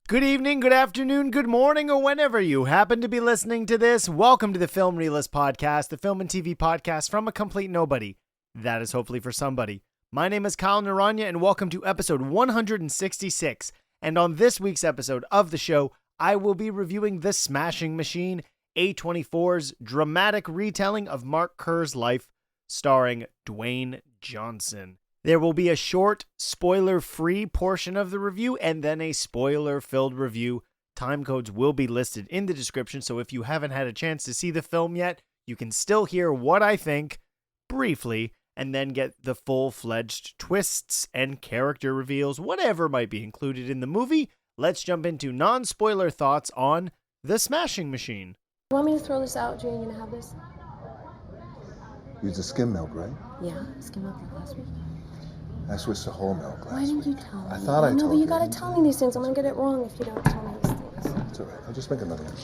Good evening, good afternoon, good morning, or whenever you happen to be listening to this. Welcome to the Film Realist Podcast, the film and TV podcast from a complete nobody. That is hopefully for somebody. My name is Kyle Naranya, and welcome to episode 166. And on this week's episode of the show, I will be reviewing The Smashing Machine, A24's dramatic retelling of Mark Kerr's life, starring Dwayne Johnson. There will be a short, spoiler-free portion of the review and then a spoiler-filled review. Time codes will be listed in the description, so if you haven't had a chance to see the film yet, you can still hear what I think, briefly, and then get the full-fledged twists and character reveals, whatever might be included in the movie. Let's jump into non-spoiler thoughts on The Smashing Machine. You want me to throw this out, Jane? You gonna have this? Use the skim milk, right? Yeah, skim milk like last week. I switched to whole milk last Why didn't week. you tell me? I thought I told you. No, but you gotta tell me these things. I'm gonna get it wrong if you don't tell me these things. It's all right. I'll just make another one.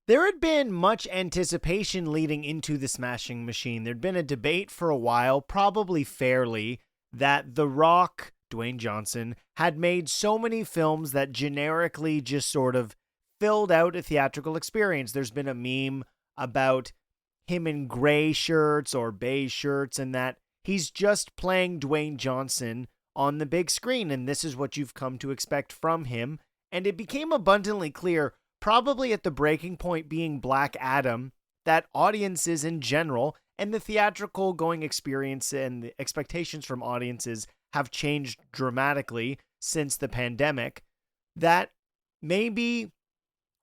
There had been much anticipation leading into The Smashing Machine. There'd been a debate for a while, probably fairly, that The Rock, Dwayne Johnson, had made so many films that generically just sort of filled out a theatrical experience. There's been a meme about him in gray shirts or beige shirts and that he's just playing Dwayne Johnson on the big screen, and this is what you've come to expect from him. And it became abundantly clear, probably at the breaking point being Black Adam, that audiences in general and the theatrical going experience and the expectations from audiences have changed dramatically since the pandemic, that maybe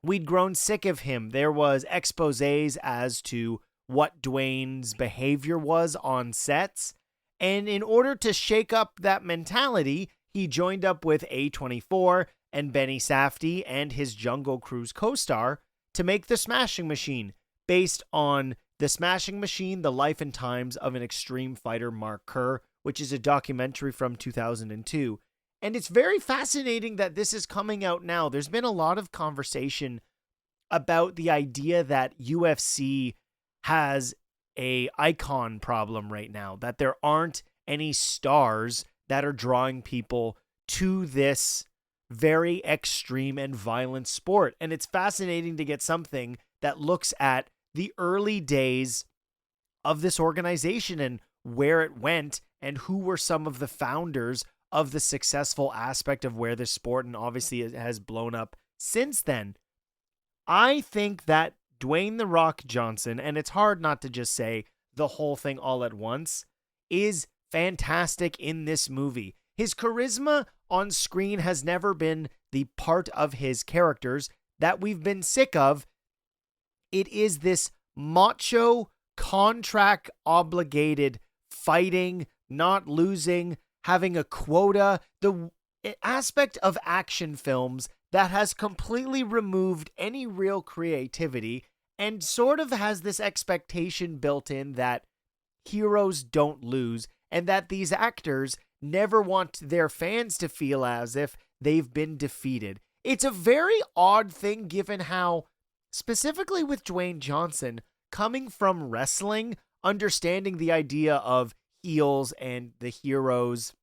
we'd grown sick of him. There was exposés as to what Dwayne's behavior was on sets, and in order to shake up that mentality, he joined up with A24 and Benny Safdie and his Jungle Cruise co-star to make The Smashing Machine, based on The Smashing Machine, The Life and Times of an Extreme Fighter Mark Kerr, which is a documentary from 2002. And it's very fascinating that this is coming out now. There's been a lot of conversation about the idea that UFC has a icon problem right now, that there aren't any stars that are drawing people to this very extreme and violent sport. And it's fascinating to get something that looks at the early days of this organization and where it went and who were some of the founders of the successful aspect of where this sport, and obviously it has blown up since then. I think that Dwayne "The Rock" Johnson, and it's hard not to just say the whole thing all at once, is fantastic in this movie. His charisma on screen has never been the part of his characters that we've been sick of. It is this macho, contract-obligated fighting, not losing, having a quota, the aspect of action films that has completely removed any real creativity and sort of has this expectation built in that heroes don't lose and that these actors never want their fans to feel as if they've been defeated. It's a very odd thing given how, specifically with Dwayne Johnson, coming from wrestling, understanding the idea of heels and the heroes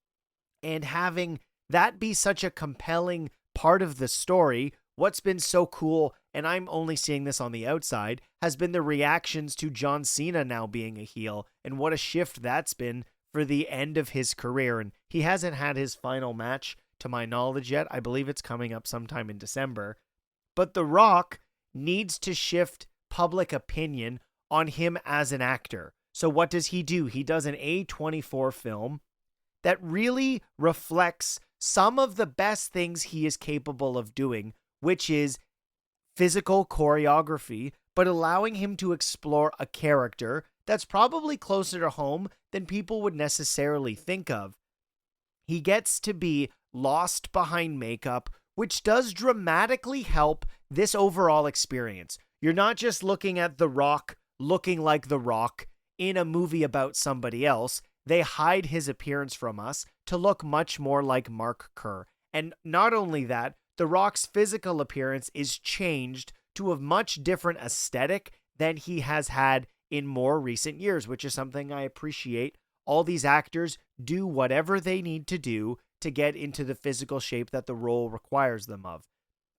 and having that be such a compelling part of the story. What's been so cool, and I'm only seeing this on the outside, has been the reactions to John Cena now being a heel, and what a shift that's been for the end of his career. And he hasn't had his final match, to my knowledge, yet. I believe it's coming up sometime in December. But The Rock needs to shift public opinion on him as an actor. So what does he do? He does an A24 film that really reflects some of the best things he is capable of doing, which is physical choreography, but allowing him to explore a character that's probably closer to home than people would necessarily think of. He gets to be lost behind makeup, which does dramatically help this overall experience. You're not just looking at The Rock looking like The Rock in a movie about somebody else. They hide his appearance from us to look much more like Mark Kerr. And not only that, The Rock's physical appearance is changed to a much different aesthetic than he has had in more recent years, which is something I appreciate. All these actors do whatever they need to do to get into the physical shape that the role requires them of.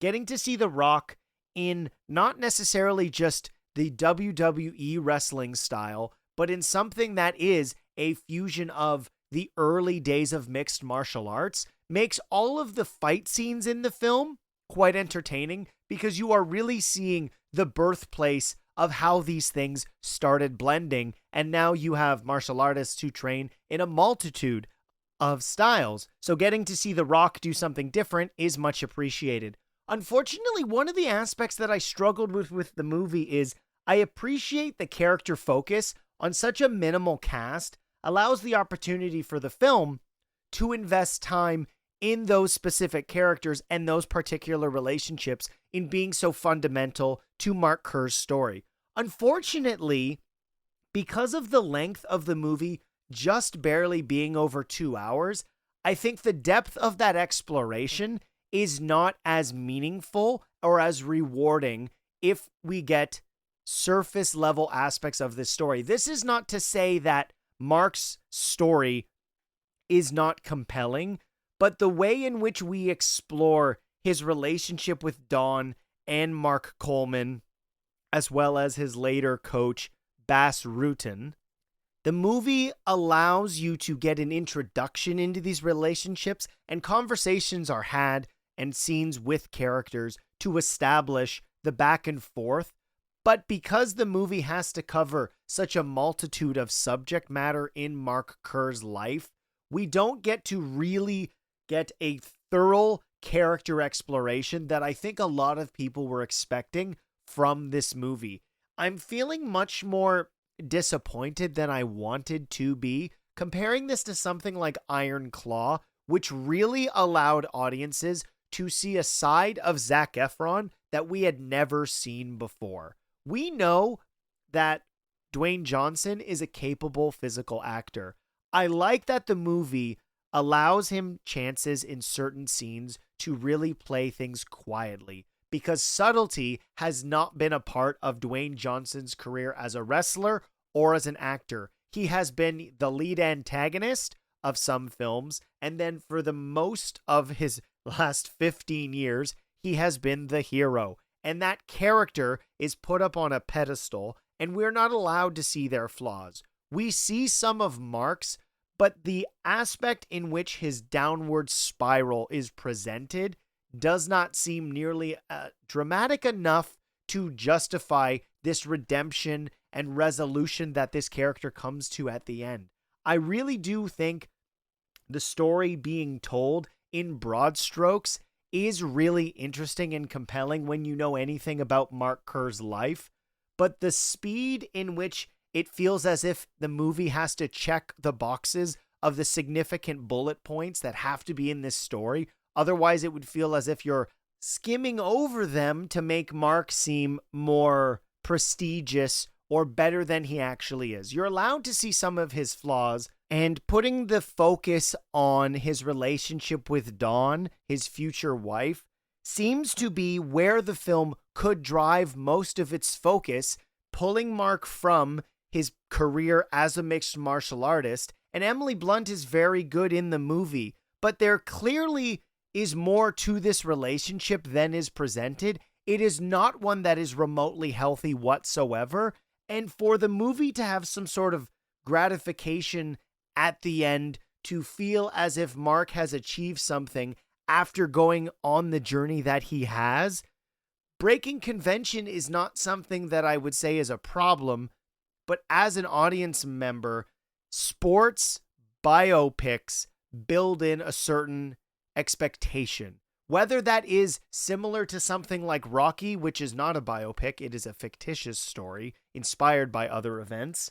Getting to see The Rock in not necessarily just the WWE wrestling style, but in something that is a fusion of the early days of mixed martial arts makes all of the fight scenes in the film quite entertaining, because you are really seeing the birthplace of how these things started blending, and now you have martial artists who train in a multitude of styles. So getting to see The Rock do something different is much appreciated. Unfortunately, one of the aspects that I struggled with the movie is I appreciate the character focus on such a minimal cast allows the opportunity for the film to invest time in those specific characters and those particular relationships in being so fundamental to Mark Kerr's story. Unfortunately, because of the length of the movie just barely being over 2 hours, I think the depth of that exploration is not as meaningful or as rewarding if we get surface level aspects of this story. This is not to say that Mark's story is not compelling, but the way in which we explore his relationship with Dawn and Mark Coleman, as well as his later coach, Bas Rutten, the movie allows you to get an introduction into these relationships, and conversations are had and scenes with characters to establish the back and forth. But because the movie has to cover such a multitude of subject matter in Mark Kerr's life, we don't get to really get a thorough character exploration that I think a lot of people were expecting from this movie. I'm feeling much more disappointed than I wanted to be, comparing this to something like Iron Claw, which really allowed audiences to see a side of Zac Efron that we had never seen before. We know that Dwayne Johnson is a capable physical actor. I like that the movie allows him chances in certain scenes to really play things quietly, because subtlety has not been a part of Dwayne Johnson's career as a wrestler or as an actor. He has been the lead antagonist of some films, and then for the most of his last 15 years, he has been the hero. And that character is put up on a pedestal, and we're not allowed to see their flaws. We see some of Mark's, but the aspect in which his downward spiral is presented does not seem nearly dramatic enough to justify this redemption and resolution that this character comes to at the end. I really do think the story being told in broad strokes is really interesting and compelling when you know anything about Mark Kerr's life, but the speed in which it feels as if the movie has to check the boxes of the significant bullet points that have to be in this story, otherwise it would feel as if you're skimming over them to make Mark seem more prestigious or better than he actually is. You're allowed to see some of his flaws, and putting the focus on his relationship with Dawn, his future wife, seems to be where the film could drive most of its focus, pulling Mark from his career as a mixed martial artist. And Emily Blunt is very good in the movie, but there clearly is more to this relationship than is presented. It is not one that is remotely healthy whatsoever. And for the movie to have some sort of gratification at the end, to feel as if Mark has achieved something after going on the journey that he has, breaking convention is not something that I would say is a problem. But as an audience member, sports biopics build in a certain expectation. Whether that is similar to something like Rocky, which is not a biopic, it is a fictitious story inspired by other events.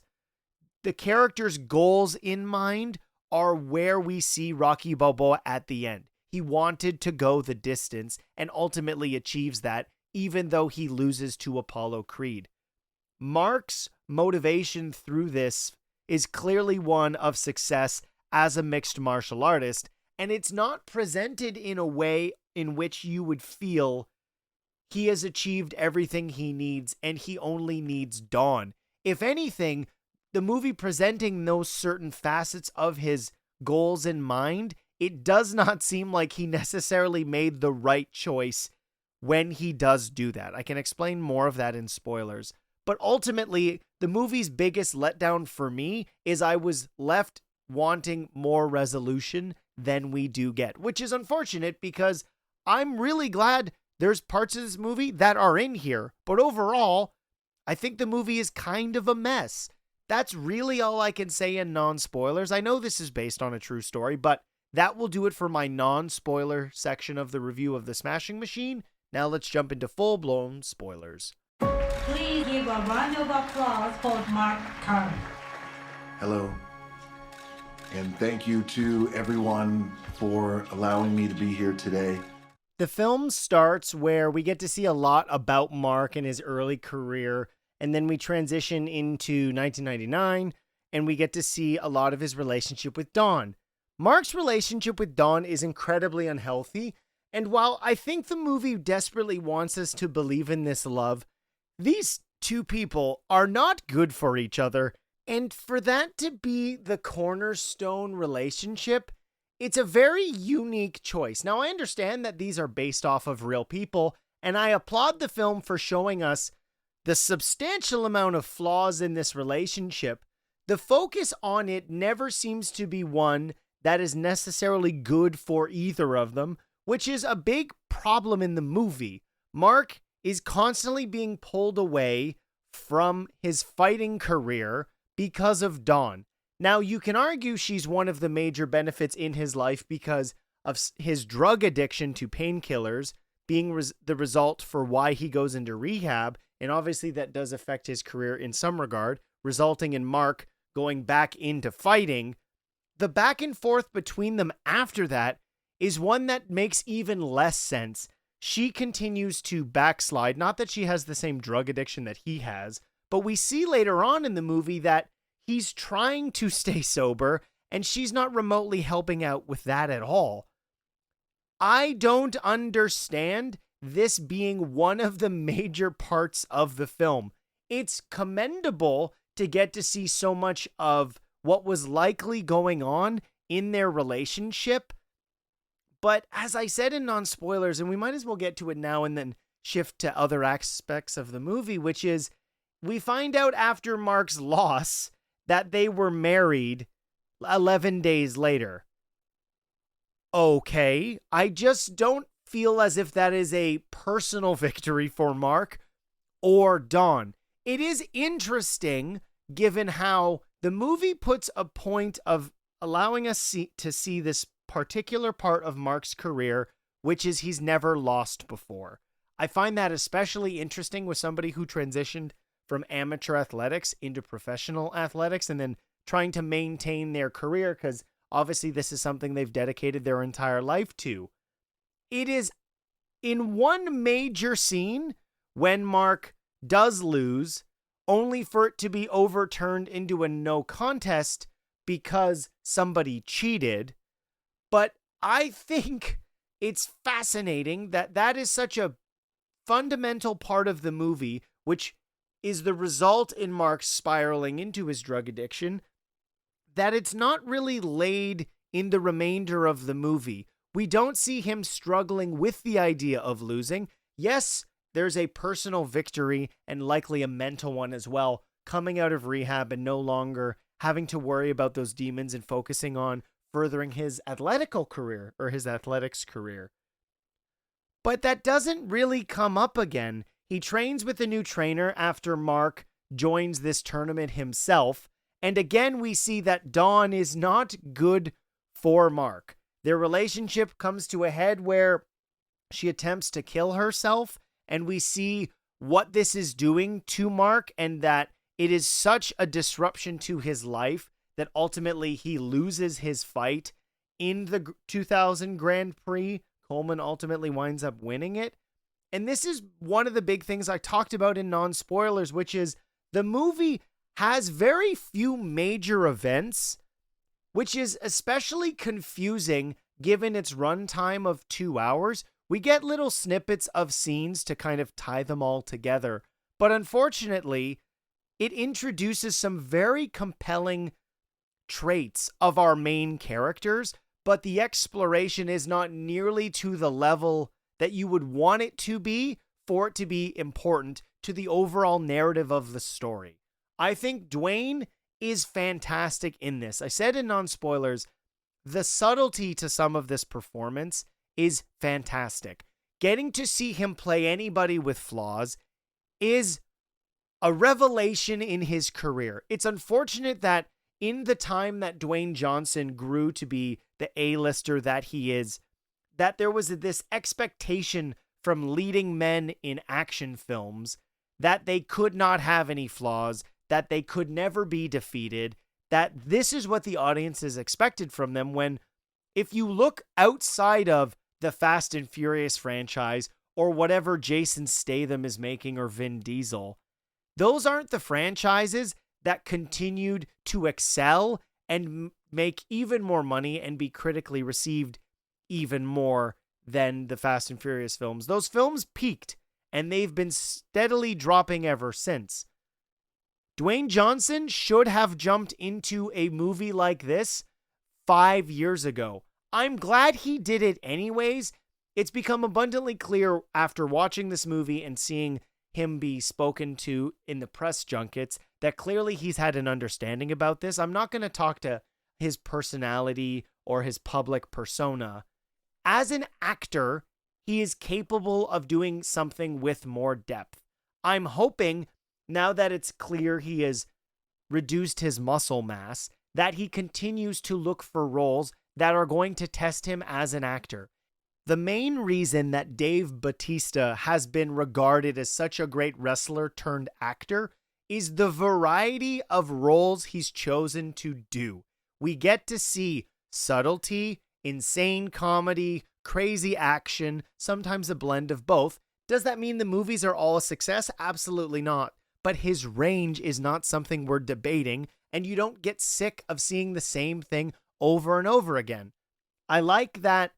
The character's goals in mind are where we see Rocky Balboa at the end. He wanted to go the distance and ultimately achieves that, even though he loses to Apollo Creed. Mark's motivation through this is clearly one of success as a mixed martial artist, and it's not presented in a way in which you would feel he has achieved everything he needs and he only needs Dawn. If anything, the movie presenting those certain facets of his goals in mind it does not seem like he necessarily made the right choice when he does do that. I can explain more of that in spoilers. But ultimately, the movie's biggest letdown for me is I was left wanting more resolution than we do get, which is unfortunate because I'm really glad there's parts of this movie that are in here. But overall, I think the movie is kind of a mess. That's really all I can say in non-spoilers. I know this is based on a true story, but that will do it for my non-spoiler section of the review of The Smashing Machine. Now let's jump into full-blown spoilers. Please give a round of applause for Mark Curry. Hello. And thank you to everyone for allowing me to be here today. The film starts where we get to see a lot about Mark and his early career, and then we transition into 1999, and we get to see a lot of his relationship with Dawn. Mark's relationship with Dawn is incredibly unhealthy, and while I think the movie desperately wants us to believe in this love, these two people are not good for each other, and for that to be the cornerstone relationship, it's a very unique choice. Now, I understand that these are based off of real people, and I applaud the film for showing us the substantial amount of flaws in this relationship. The focus on it never seems to be one that is necessarily good for either of them, which is a big problem in the movie. Mark is constantly being pulled away from his fighting career because of Dawn. Now, you can argue she's one of the major benefits in his life because of his drug addiction to painkillers being the result for why he goes into rehab, and obviously that does affect his career in some regard, resulting in Mark going back into fighting. The back and forth between them after that is one that makes even less sense. She continues to backslide, not that she has the same drug addiction that he has, but we see later on in the movie that he's trying to stay sober, and she's not remotely helping out with that at all. I don't understand this being one of the major parts of the film. It's commendable to get to see so much of what was likely going on in their relationship. But as I said in non-spoilers, and we might as well get to it now and then shift to other aspects of the movie, which is we find out after Mark's loss that they were married 11 days later. Okay, I just don't feel as if that is a personal victory for Mark or Dawn. It is interesting given how the movie puts a point of allowing us to see this particular part of Mark's career, which is he's never lost before. I find that especially interesting with somebody who transitioned from amateur athletics into professional athletics and then trying to maintain their career, because obviously this is something they've dedicated their entire life to. It is in one major scene when Mark does lose, only for it to be overturned into a no contest because somebody cheated. But I think it's fascinating that that is such a fundamental part of the movie, which is the result in Mark spiraling into his drug addiction, that it's not really laid in the remainder of the movie. We don't see him struggling with the idea of losing. Yes, there's a personal victory and likely a mental one as well, coming out of rehab and no longer having to worry about those demons and focusing on furthering his athletical career or his athletics career. But that doesn't really come up again. He trains with a new trainer after Mark joins this tournament himself. And again, we see that Dawn is not good for Mark. Their relationship comes to a head where she attempts to kill herself, and we see what this is doing to Mark and that it is such a disruption to his life that ultimately he loses his fight in the 2000 Grand Prix. Coleman ultimately winds up winning it. And this is one of the big things I talked about in non-spoilers, which is the movie has very few major events, which is especially confusing given its runtime of 2 hours. We get little snippets of scenes to kind of tie them all together. But unfortunately, it introduces some very compelling traits of our main characters, but the exploration is not nearly to the level that you would want it to be for it to be important to the overall narrative of the story. I think Dwayne is fantastic in this. I said in non-spoilers, the subtlety to some of this performance is fantastic. Getting to see him play anybody with flaws is a revelation in his career. It's unfortunate that in the time that Dwayne Johnson grew to be the A-lister that he is, that there was this expectation from leading men in action films that they could not have any flaws, that they could never be defeated, that this is what the audience is expected from them, when if you look outside of the Fast and Furious franchise or whatever Jason Statham is making or Vin Diesel, those aren't the franchises that continued to excel and make even more money and be critically received even more than the Fast and Furious films. Those films peaked, and they've been steadily dropping ever since. Dwayne Johnson should have jumped into a movie like this 5 years ago. I'm glad he did it anyways. It's become abundantly clear after watching this movie and seeing him be spoken to in the press junkets that clearly he's had an understanding about this. I'm not going to talk to his personality or his public persona. As an actor, he is capable of doing something with more depth. I'm hoping, now that it's clear he has reduced his muscle mass, that he continues to look for roles that are going to test him as an actor. The main reason that Dave Bautista has been regarded as such a great wrestler turned actor is the variety of roles he's chosen to do. We get to see subtlety, insane comedy, crazy action, sometimes a blend of both. Does that mean the movies are all a success? Absolutely not. But his range is not something we're debating, and you don't get sick of seeing the same thing over and over again. I like that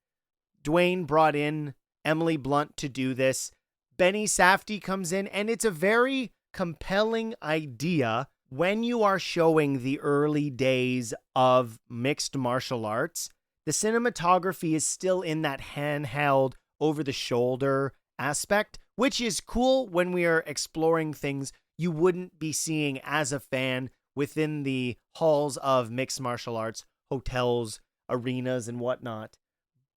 Dwayne brought in Emily Blunt to do this. Benny Safdie comes in, and it's a very compelling idea when you are showing the early days of mixed martial arts. The cinematography is still in that handheld, over-the-shoulder aspect, which is cool when we are exploring things you wouldn't be seeing as a fan within the halls of mixed martial arts, hotels, arenas, and whatnot.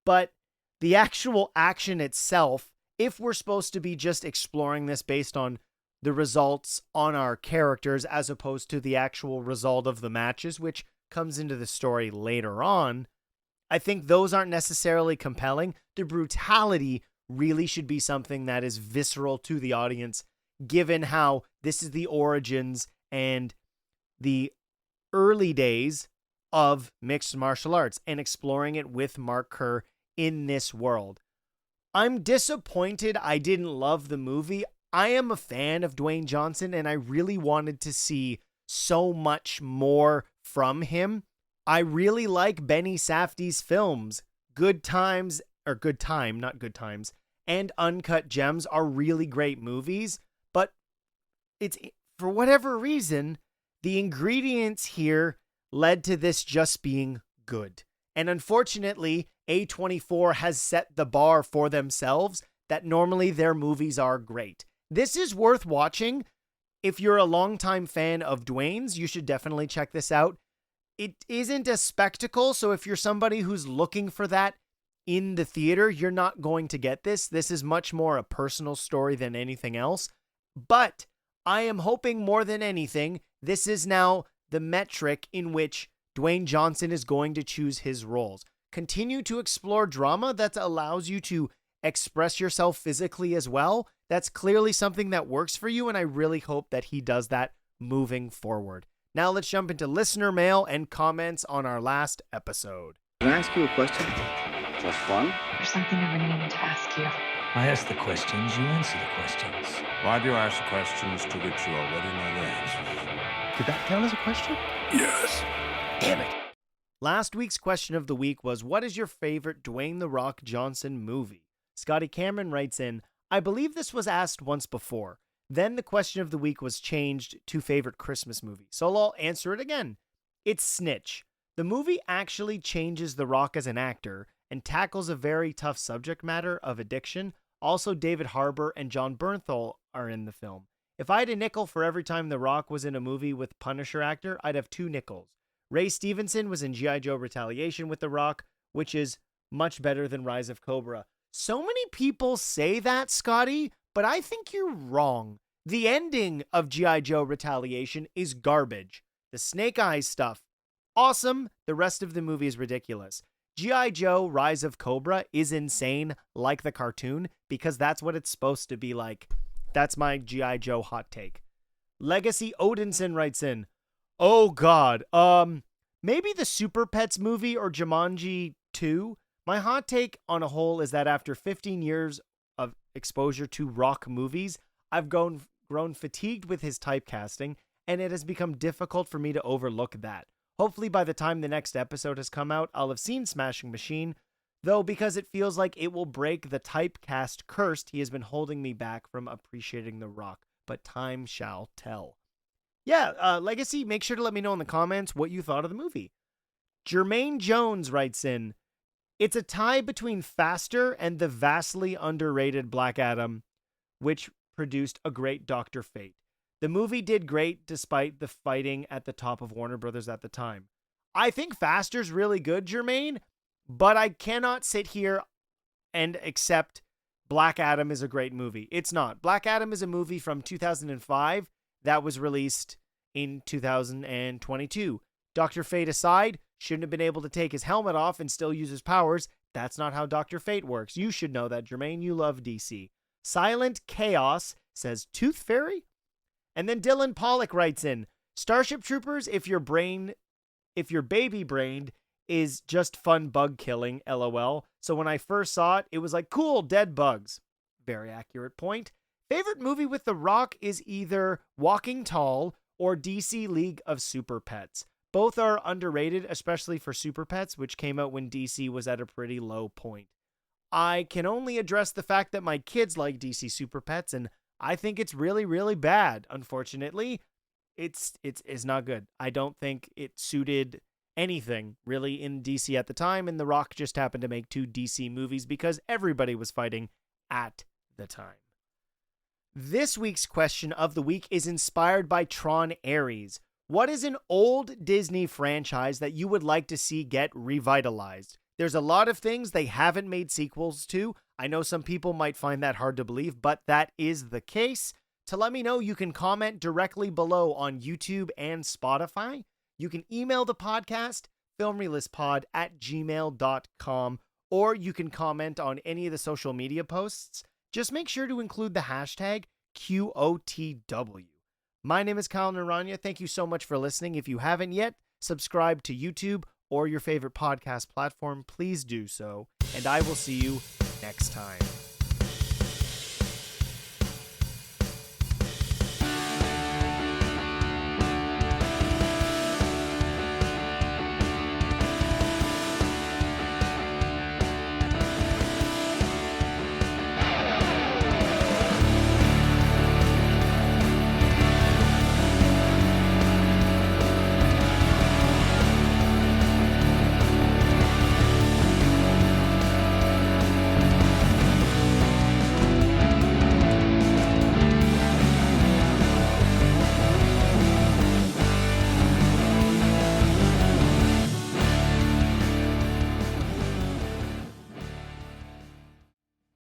But the actual action itself, if we're supposed to be just exploring this based on the results on our characters as opposed to the actual result of the matches, which comes into the story later on, I think those aren't necessarily compelling. The brutality really should be something that is visceral to the audience, given how this is the origins and the early days of mixed martial arts and exploring it with Mark Kerr in this world. I'm disappointed I didn't love the movie. I am a fan of Dwayne Johnson, and I really wanted to see so much more from him. I really like Benny Safdie's films. Good Times, and Uncut Gems are really great movies, but it's, for whatever reason, the ingredients here led to this just being good. And unfortunately, A24 has set the bar for themselves that normally their movies are great. This is worth watching. If you're a longtime fan of Dwayne's, you should definitely check this out. It isn't a spectacle, so if you're somebody who's looking for that in the theater, you're not going to get this. This is much more a personal story than anything else. But I am hoping more than anything, this is now the metric in which Dwayne Johnson is going to choose his roles. Continue to explore drama that allows you to express yourself physically as well. That's clearly something that works for you, and I really hope that he does that moving forward. Now let's jump into listener mail and comments on our last episode. Can I ask you a question? Just fun? There's something I've been meaning to ask you. I ask the questions, you answer the questions. Why do you ask questions to which you already know the answers? Did that count as a question? Yes. Damn it. Last week's question of the week was, what is your favorite Dwayne "The Rock" Johnson movie? Scotty Cameron writes in, I believe this was asked once before. Then the question of the week was changed to favorite Christmas movie. So I'll answer it again. It's Snitch. The movie actually changes The Rock as an actor and tackles a very tough subject matter of addiction. Also, David Harbour and John Bernthal are in the film. If I had a nickel for every time The Rock was in a movie with Punisher actor, I'd have 2 nickels. Ray Stevenson was in G.I. Joe Retaliation with The Rock, which is much better than Rise of Cobra. So many people say that, Scotty, but I think you're wrong. The ending of G.I. Joe Retaliation is garbage. The Snake Eyes stuff, awesome. The rest of the movie is ridiculous. G.I. Joe Rise of Cobra is insane, like the cartoon, because that's what it's supposed to be like. That's my G.I. Joe hot take. Legacy Odinson writes in, oh God, maybe the Super Pets movie or Jumanji 2? My hot take on a whole is that after 15 years of exposure to Rock movies, I've grown fatigued with his typecasting, and it has become difficult for me to overlook that. Hopefully by the time the next episode has come out, I'll have seen Smashing Machine, though, because it feels like it will break the typecast curse, he has been holding me back from appreciating The Rock, but time shall tell. Yeah, Legacy, make sure to let me know in the comments what you thought of the movie. Jermaine Jones writes in, it's a tie between Faster and the vastly underrated Black Adam, which produced a great Dr. Fate. The movie did great despite the fighting at the top of Warner Brothers at the time. I think Faster's really good, Jermaine, but I cannot sit here and accept Black Adam is a great movie. It's not. Black Adam is a movie from 2005 that was released in 2022. Dr. Fate aside, shouldn't have been able to take his helmet off and still use his powers. That's not how Dr. Fate works. You should know that, Jermaine. You love DC. Silent Chaos says Tooth Fairy? And then Dylan Pollock writes in, Starship Troopers, if your baby brained is just fun bug killing, LOL. So when I first saw it, it was like, cool, dead bugs. Very accurate point. Favorite movie with The Rock is either Walking Tall or DC League of Super Pets. Both are underrated, especially for Super Pets, which came out when DC was at a pretty low point. I can only address the fact that my kids like DC Super Pets, and I think it's really, really bad. Unfortunately, it's not good. I don't think it suited anything really in DC at the time, and The Rock just happened to make 2 DC movies because everybody was fighting at the time. This week's question of the week is inspired by Tron Aries. What is an old Disney franchise that you would like to see get revitalized? There's a lot of things they haven't made sequels to. I know some people might find that hard to believe, but that is the case. To let me know, you can comment directly below on YouTube and Spotify. You can email the podcast, filmreelistspod@gmail.com, or you can comment on any of the social media posts. Just make sure to include the hashtag QOTW. My name is Kyle Naranya. Thank you so much for listening. If you haven't yet, subscribe to YouTube or your favorite podcast platform. Please do so, and I will see you next time.